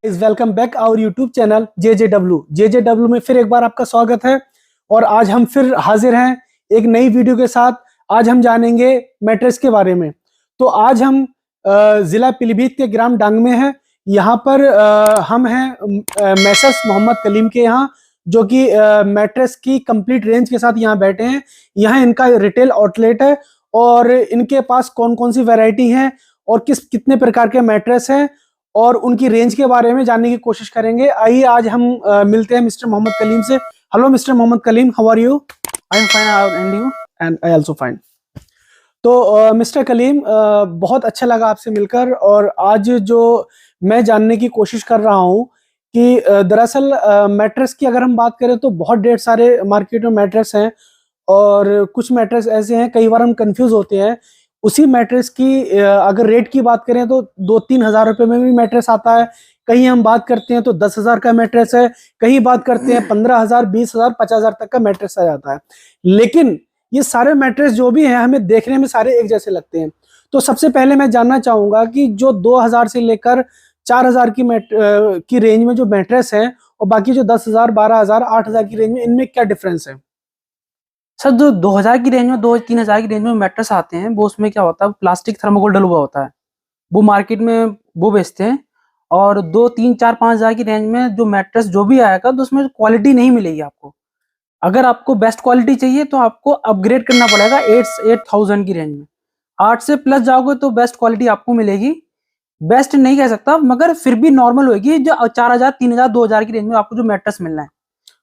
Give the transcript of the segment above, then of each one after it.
Is welcome back our YouTube channel JJW में फिर एक बार आपका स्वागत है। और आज हम फिर हाजिर हैं एक नई वीडियो के साथ। आज हम जानेंगे मैट्रेस के बारे में। तो आज हम जिला पीलीभीत के ग्राम डांग में हैं। यहाँ पर हम हैं मैसर्स मोहम्मद कलीम के यहाँ, जो कि मैट्रेस की कंप्लीट रेंज के साथ यहाँ बैठे हैं। यहाँ इनका रिटेल आउटलेट है और इनके पास कौन कौन सी वैरायटी है और कितने प्रकार के मैट्रेस हैं और उनकी रेंज के बारे में जानने की कोशिश करेंगे। आइए आज हम मिलते हैं मिस्टर मोहम्मद कलीम से। Hello mister Mohammed Kaleem, how are you? I am fine and you? And I also fine. तो मिस्टर कलीम, बहुत अच्छा लगा आपसे मिलकर। और आज जो मैं जानने की कोशिश कर रहा हूँ कि दरअसल मैट्रेस की अगर हम बात करें तो बहुत ढेर सारे मार्केट में मैट्रेस हैं और कुछ मैट्रेस ऐसे हैं कई बार हम कंफ्यूज होते हैं। उसी मैट्रेस की अगर रेट की बात करें तो 2-3 हज़ार रुपए में भी मैट्रेस आता है। कहीं हम बात करते हैं तो 10,000 का मैट्रेस है, कहीं बात करते हैं 15,000, 20,000, 50,000 तक का मैट्रेस आ जाता है। लेकिन ये सारे मैट्रेस जो भी हैं हमें देखने में सारे एक जैसे लगते हैं। तो सबसे पहले मैं जानना चाहूंगा कि जो 2,000 से लेकर 4,000 की रेंज में जो मैट्रेस है और बाकी जो 10,000, 12,000, 8,000 की रेंज में, इनमें क्या डिफरेंस है? सर, जो 2000 की रेंज में, 2-3 हजार की रेंज में मैट्रेस आते हैं, वो उसमें क्या होता है, प्लास्टिक थर्मोकोल डला हुआ होता है। वो मार्केट में वो बेचते हैं। और 2-3-4-5 हजार की रेंज में जो मैट्रेस जो भी आएगा तो उसमें क्वालिटी नहीं मिलेगी आपको। अगर आपको बेस्ट क्वालिटी चाहिए तो आपको अपग्रेड करना पड़ेगा 8,000 की रेंज में। 8 से प्लस जाओगे तो बेस्ट क्वालिटी आपको मिलेगी। बेस्ट नहीं कह सकता, मगर फिर भी नॉर्मल होगी। जो 4,000, 3,000, 2,000 की रेंज में आपको जो मैट्रेस मिलना है।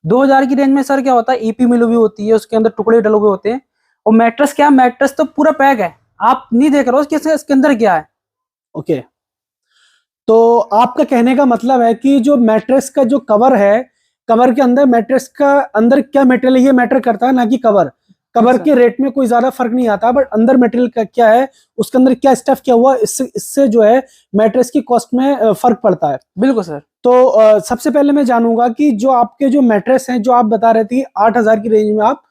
2,000 की रेंज में सर क्या होता है, ईपी मिली हुई होती है, उसके अंदर टुकड़े डले हुए होते हैं। और मैट्रेस क्या, मैट्रेस तो पूरा पैक है, आप नहीं देख रहे हो कि इसके अंदर क्या है। ओके, तो आपका कहने का मतलब है कि जो मैट्रेस का जो कवर है, कवर के अंदर मैट्रेस का अंदर क्या मटेरियल है ये मैटर करता है, ना कि कवर। कवर के रेट में कोई ज्यादा फर्क नहीं आता, बट अंदर मटेरियल का क्या है, उसके अंदर क्या स्टफ किया हुआ, इससे जो है मैट्रेस की कॉस्ट में फर्क पड़ता है। बिल्कुल सर। तो सबसे पहले मैं जानूंगा कि जो आपके जो मैट्रेस हैं, जो आप बता रहे थे 8,000 की रेंज में आप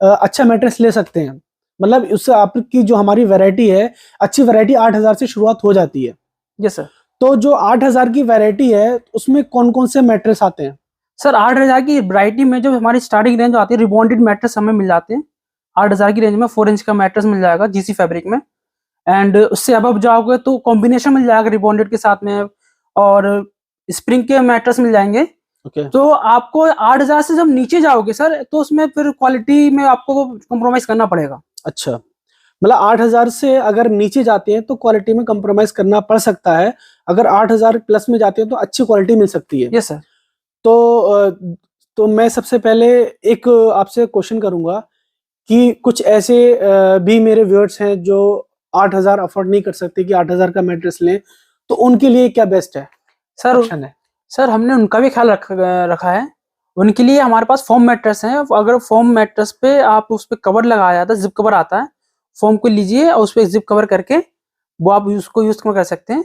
अच्छा मैट्रेस ले सकते हैं, मतलब उससे आपकी जो हमारी वैरायटी है, अच्छी वैरायटी 8,000 से शुरुआत हो जाती है। Yes sir. तो जो 8,000 की वैरायटी है उसमें कौन कौन से मैट्रेस आते हैं? सर, 8,000 की वैरायटी में जो हमारी स्टार्टिंग रेंज आती है, रिबॉन्डेड मैट्रेस हमें मिल जाते हैं। 8,000 की रेंज में 4 इंच का मैट्रेस मिल जाएगा जीसी फैब्रिक में। एंड उससे अब जाओगे तो कॉम्बिनेशन मिल जाएगा रिबॉन्डेड के साथ में, और स्प्रिंग के मैट्रेस मिल जाएंगे। तो आपको 8,000 से जब नीचे जाओगे सर, तो उसमें फिर क्वालिटी में आपको कॉम्प्रोमाइज करना पड़ेगा। अच्छा, मतलब 8,000 से अगर नीचे जाते हैं तो क्वालिटी में कॉम्प्रोमाइज करना पड़ सकता है। अगर 8,000 प्लस में जाते हैं तो अच्छी क्वालिटी मिल सकती है। Yes sir. तो मैं सबसे पहले एक आपसे क्वेश्चन करूंगा कि कुछ ऐसे भी मेरे व्यूअर्स हैं जो 8,000 अफोर्ड नहीं कर सकते कि 8,000 का मैट्रेस लें, तो उनके लिए क्या बेस्ट है सर? ऑप्शन है? सर, हमने उनका भी ख्याल रखा है। उनके लिए हमारे पास फोम मैट्रेस है। अगर फोम मैट्रेस पे आप उस पे कवर लगाया जाता है, जिप कवर आता है, फोम को लीजिए और उस पे जिप कवर करके वो आप उसको यूज कर सकते हैं।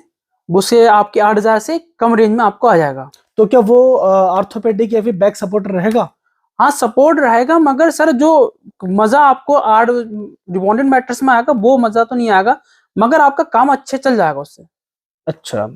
उससे आपके 8,000 से कम रेंज में आपको आ जाएगा। तो क्या वो ऑर्थोपेडिक या फिर बैक सपोर्ट रहेगा? हाँ, सपोर्ट रहेगा, मगर सर जो मजा आपको रिबॉन्डेड मैट्रेस में आएगा वो मजा तो नहीं आएगा, मगर आपका काम अच्छे चल जाएगा उससे। अच्छा,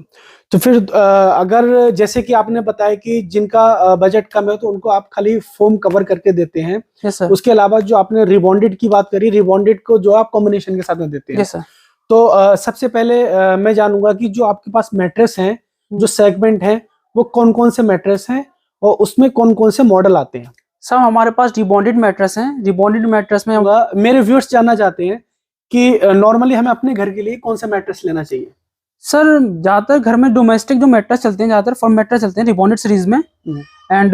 तो फिर अगर जैसे कि आपने बताया कि जिनका बजट कम है तो उनको आप खाली फोम कवर करके देते हैं। Yes sir. उसके अलावा जो आपने रिबॉन्डेड की बात करी, रिबॉन्डेड को जो आप कॉम्बिनेशन के साथ में देते हैं। Yes sir. तो सबसे पहले मैं जानूंगा कि जो आपके पास मैट्रेस हैं, जो सेगमेंट हैं, वो कौन कौन से मैट्रेस हैं और उसमें कौन कौन से मॉडल आते हैं? सर, हमारे पास रिबॉन्डेड मैट्रेस हैं। रिबॉन्डेड मैट्रेस में मेरे व्यूअर्स जानना चाहते हैं कि नॉर्मली हमें अपने घर के लिए कौन सा मैट्रेस लेना चाहिए? सर, ज्यादातर घर में डोमेस्टिक जो मैट्रेस चलते हैं, ज्यादातर फर्म मैट्रेस चलते हैं रिबॉन्डेड सीरीज में। एंड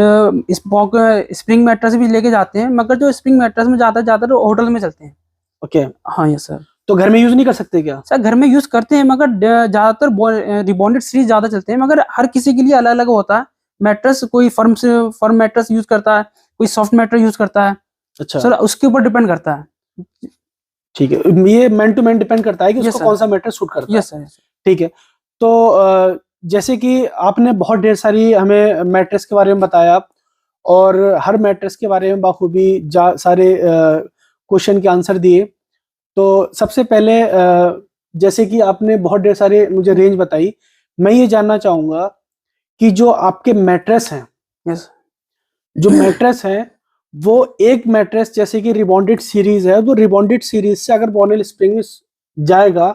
स्प्रिंग मैट्रेस भी लेके जाते हैं, मगर जो स्प्रिंग मैट्रेस में ज्यादातर होटल में चलते हैं। ओके। हाँ यस सर। तो घर में यूज नहीं कर सकते क्या? सर, घर में यूज करते हैं, मगर ज्यादातर रिबॉन्डेड सीरीज ज्यादा चलते हैं। मगर हर किसी के लिए अलग अलग होता है मैट्रेस। कोई फर्म मैट्रेस यूज करता है, कोई सॉफ्ट मैट्रेस यूज करता है। अच्छा सर, उसके ऊपर डिपेंड करता है। ठीक है, ये मैन टू मैन डिपेंड करता है कि उसको कौन सा मैट्रेस सूट करता है। Yes sir. ठीक है। तो जैसे कि आपने बहुत ढेर सारी हमें मैट्रेस के बारे में बताया और हर मैट्रेस के बारे में बाखूबी सारे क्वेश्चन के आंसर दिए। तो सबसे पहले जैसे कि आपने बहुत ढेर सारे मुझे रेंज बताई, मैं ये जानना चाहूंगा कि जो आपके मैट्रेस हैं, यस जो मैट्रेस है वो एक मैट्रेस जैसे कि रिबॉन्डेड सीरीज है, वो रिबॉन्डेड सीरीज से अगर बॉनेल स्प्रिंग में जाएगा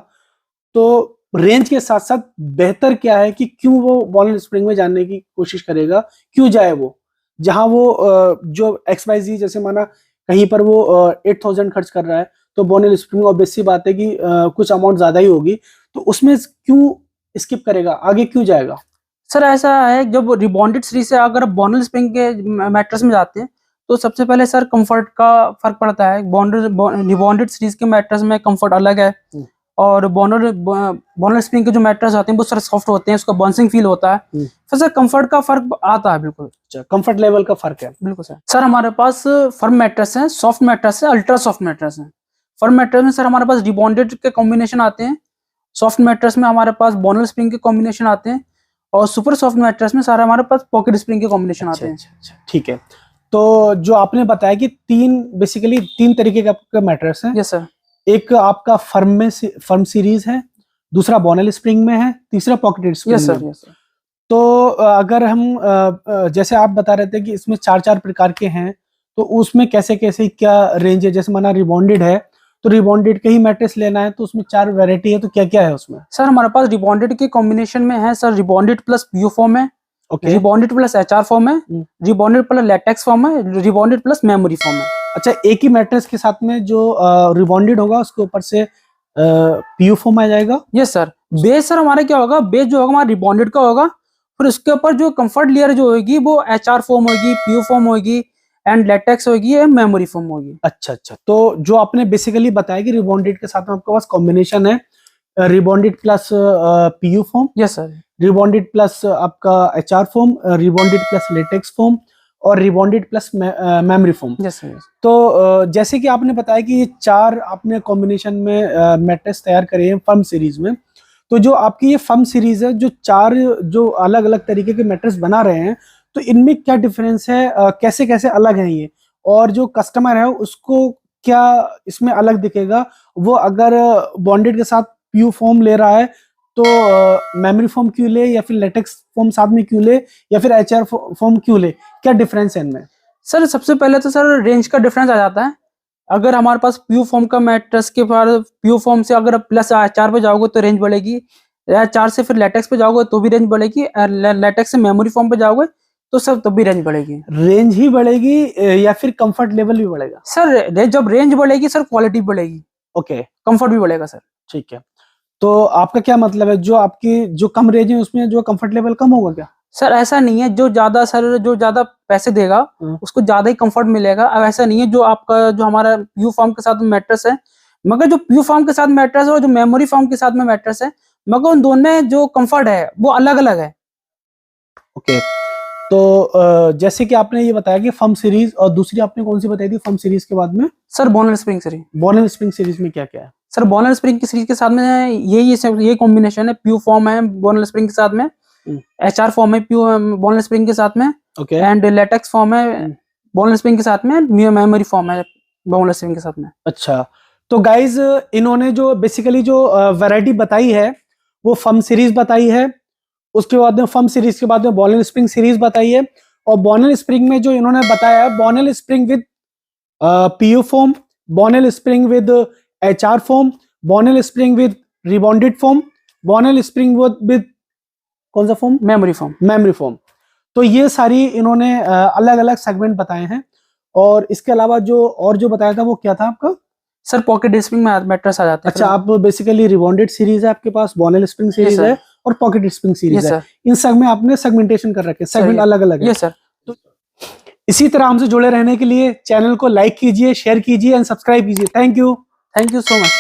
तो रेंज के साथ साथ बेहतर क्या है कि क्यों वो बॉनेल स्प्रिंग में जाने की कोशिश करेगा, क्यों जाए वो, जहां वो जो XYZ जैसे माना कहीं पर वो 8,000 खर्च कर रहा है तो बॉनेल स्प्रिंग ऑब्वियस सी बात है कि कुछ अमाउंट ज्यादा ही होगी, तो उसमें क्यों स्किप करेगा, आगे क्यों जाएगा? सर ऐसा है, जब रिबॉन्डेड सीरीज से अगर बॉनेल स्प्रिंग के मैट्रेस में जाते हैं तो सबसे पहले सर कंफर्ट का फर्क पड़ता है। रिबॉन्डेड सीरीज के मैट्रेस में कंफर्ट अलग है और बॉनेल स्प्रिंग के जो मैट्रेस होते हैं वो सर सॉफ्ट होते हैं, उसका बाउंसिंग फील होता है, फिर सर कंफर्ट का फर्क आता है। बिल्कुल कंफर्ट लेवल का फर्क है। बिल्कुल सर हमारे पास फर्म मैट्रेस है, सॉफ्ट मैट्रेस है, अल्ट्रा सॉफ्ट मैट्रेस है। फर्म मैट्रेस में सर हमारे पास रिबॉन्डेड के कॉम्बिनेशन आते हैं, सॉफ्ट मैट्रेस में हमारे पास बॉनेल स्प्रिंग के कॉम्बिनेशन आते हैं और सुपर सॉफ्ट मैट्रेस में सारे हमारे पास पॉकेट स्प्रिंग के कॉम्बिनेशन आते हैं। ठीक है, तो जो आपने बताया कि बेसिकली तीन तरीके का मैट्रेस है। Yes sir. एक आपका फर्म सीरीज है, दूसरा बॉनेल स्प्रिंग में है, तीसरा पॉकेटेड स्प्रिंग यस में। Sir, yes sir. तो अगर हम जैसे आप बता रहे थे कि इसमें 4 प्रकार के हैं, तो उसमें कैसे कैसे क्या रेंज है? जैसे माना रिबॉन्डेड है तो रिबॉन्डेड के ही मैट्रेस लेना है, तो उसमें 4 वैरायटी है, तो क्या क्या है उसमें? सर हमारे पास रिबॉन्डेड के कॉम्बिनेशन में है sir, rebonded plus PU foam है, रिबॉन्डेड प्लस HR फॉर्म है, रिबॉन्डेड प्लस लेटेक्स फॉर्म है, रिबॉन्डेड प्लस मेमोरी फॉर्म है। अच्छा, एक ही मैट्रेस के साथ में जो रिबॉन्डेड होगा उसके ऊपर से पीयू फॉर्म आ जाएगा? Yes sir. बेस सर हमारा क्या होगा, बेस जो होगा हमारा रिबॉन्डेड का होगा, फिर उसके ऊपर जो कंफर्ट लेयर जो होगी वो HR फॉर्म होगी, पीयू फॉर्म होगी एंड लेटेक्स होगी या मेमोरी फॉर्म होगी। अच्छा, तो जो आपने बेसिकली बताया कि रिबॉन्डेड के साथ में आपके पास कॉम्बिनेशन है rebonded plus PU foam, yes sir, rebonded plus आपका HR foam, rebonded plus latex foam और rebonded plus memory foam. Yes sir. तो जैसे कि आपने बताया कि ये 4 आपने कॉम्बिनेशन में मैट्रेस तैयार करे हैं फर्म सीरीज में, तो जो आपकी ये फर्म सीरीज है, जो 4 जो अलग अलग तरीके के मैट्रेस बना रहे हैं, तो इनमें क्या डिफरेंस है, कैसे कैसे अलग है ये, और जो कस्टमर है उसको क्या इसमें अलग दिखेगा, वो अगर बॉन्डेड के साथ पीयू फॉर्म ले रहा है तो मेमोरी फॉर्म क्यों ले, या फिर लेटेक्स फॉर्म साथ में क्यों ले, या फिर HR फॉर्म क्यों ले, क्या डिफरेंस है इनमें? सर सबसे पहले तो सर रेंज का डिफरेंस आ जाता है। अगर हमारे पास पीयू फॉर्म का मैट्रेस के पास पीयू फॉर्म से अगर प्लस HR पे जाओगे तो रेंज बढ़ेगी, HR से फिर लेटेक्स पे जाओगे तो भी रेंज बढ़ेगी, लेटेक्स से मेमोरी फॉर्म पे जाओगे तो सब तब भी रेंज बढ़ेगी। रेंज ही बढ़ेगी या फिर कंफर्ट लेवल भी बढ़ेगा? सर जब रेंज बढ़ेगी सर क्वालिटी बढ़ेगी, ओके, कंफर्ट भी बढ़ेगा सर। ठीक है, तो आपका क्या मतलब है, जो आपकी जो कम रेंज है उसमें जो कंफर्ट लेवल कम होगा क्या? सर ऐसा नहीं है, जो ज्यादा पैसे देगा उसको ज्यादा ही कंफर्ट मिलेगा। अब ऐसा नहीं है, जो आपका जो हमारा पीयू फॉर्म के साथ मैट्रेस है, मगर जो पीयू फॉर्म के साथ मैट्रेस है और जो मेमोरी फॉर्म के साथ में मैट्रेस है, मगर उन दोनों में जो कंफर्ट है वो अलग अलग है। ओके, तो जैसे कि आपने ये बताया कि फर्म सीरीज, और दूसरी आपने कौन सी बताई थी फर्म सीरीज के बाद में? Sir Bonnell spring series. Bonnell spring series में क्या क्या है? सर बॉनेल स्प्रिंग की सीरीज के साथ में ये कॉम्बिनेशन है, पीयू फॉर्म है बॉनेल स्प्रिंग के साथ में, HR फॉर्म है पीयू बॉनेल स्प्रिंग के साथ में, ओके, एंड लेटेक्स फॉर्म है बॉनेल स्प्रिंग के साथ में, मेमोरी फॉर्म है बॉनेल स्प्रिंग के साथ में। अच्छा, तो गाइज इन्होंने जो बेसिकली जो वैरायटी बताई है वो फर्म सीरीज बताई है, उसके बाद में फर्म सीरीज के बाद में बॉनेल स्प्रिंग सीरीज बताई है, और बॉनेल स्प्रिंग में जो इन्होंने बताया है Bonnell spring with PU foam, Bonnell spring with HR foam, Bonnell spring with rebonded foam, Bonnell spring with कौन सा foam? Memory foam. Memory foam. तो ये सारी इन्होंने अलग अलग सेगमेंट बताए हैं, और इसके अलावा जो बताया था वो क्या था आपका? सर पॉकेट स्प्रिंग में मैट्रेस आ जाता है। अच्छा, आप बेसिकली रिबॉन्डेड सीरीज है आपके पास, बॉनेल स्प्रिंग सीरीज है और पॉकेट स्प्रिंग सीरीज है, इन सब में आपने सेगमेंटेशन कर रखे, सेगमेंट अलग अलग है। Yes sir. तो इसी तरह हमसे जुड़े रहने के लिए चैनल को लाइक कीजिए, शेयर कीजिए एंड सब्सक्राइब कीजिए। Thank you so much.